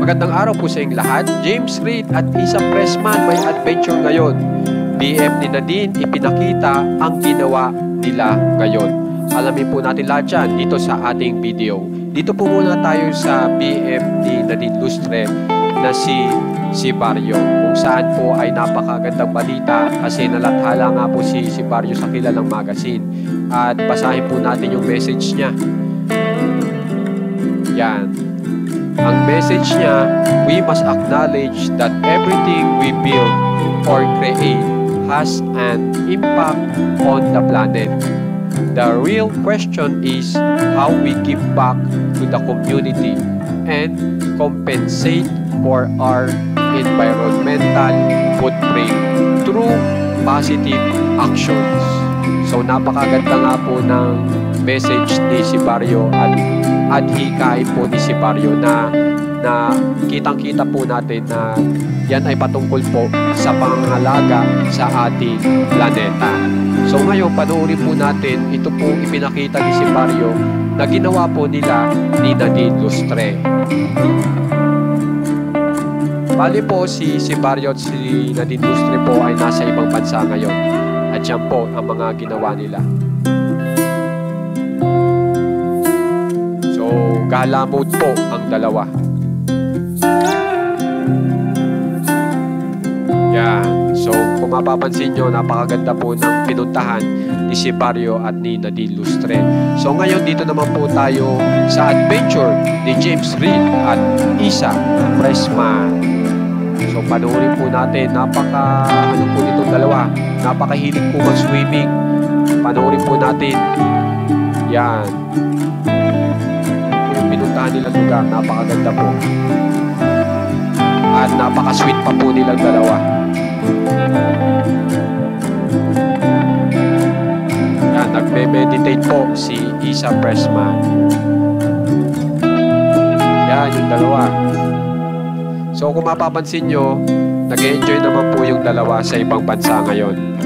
Magandang araw po sa inyong lahat. James Reid at Isa Pressman may adventure ngayon. BF ni Nadine ipinakita ang ginawa nila ngayon. Alamin po natin lahat yan dito sa ating video. Dito po muna tayo sa BF ni Nadine Lustre na si Barrio, kung saan po ay napakagandang balita kasi nalathala nga po si Barrio sa kilalang magazine. At basahin po natin yung message niya. Yan. Ang message niya, we must acknowledge that everything we build or create has an impact on the planet. The real question is how we give back to the community and compensate for our environmental footprint through positive actions. So napakaganda nga po ng message ni si Barrio at hikain po ni si Barrio na kitang-kita po natin na yan ay patungkol po sa pangangalaga sa ating planeta. So ngayon, panoorin po natin, ito po ipinakita ni si Barrio na ginawa po nila ni Nadine Lustre. Bali po si Barrio at si Nadine Lustre po ay nasa ibang bansa ngayon. At yan po ang mga ginawa nila. Gala mode po ang dalawa. Yan. So, kung mapapansin nyo, napakaganda po ng pinuntahan ni si Barrio at ni Nadine Lustre. So, ngayon dito naman po tayo sa adventure ni James Reid at Isa Pressman. So, panoorin po natin. Ano po nitong dalawa. Napakahilig po mag-swimming. Panoorin po natin. Yan. Pinuntahan nilang lugar, napakaganda po. At napaka-sweet pa po nilang dalawa. Yan, nagme-meditate po si Isa Pressman. Yan, yung dalawa. So kung mapapansin nyo, nag-enjoy naman po yung dalawa sa ibang bansa ngayon.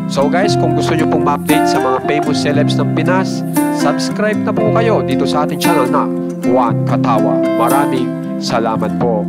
So guys, kung gusto nyo pong ma-update sa mga famous celebs ng Pinas, subscribe na po kayo dito sa ating channel na Juan Katawa. Maraming salamat po.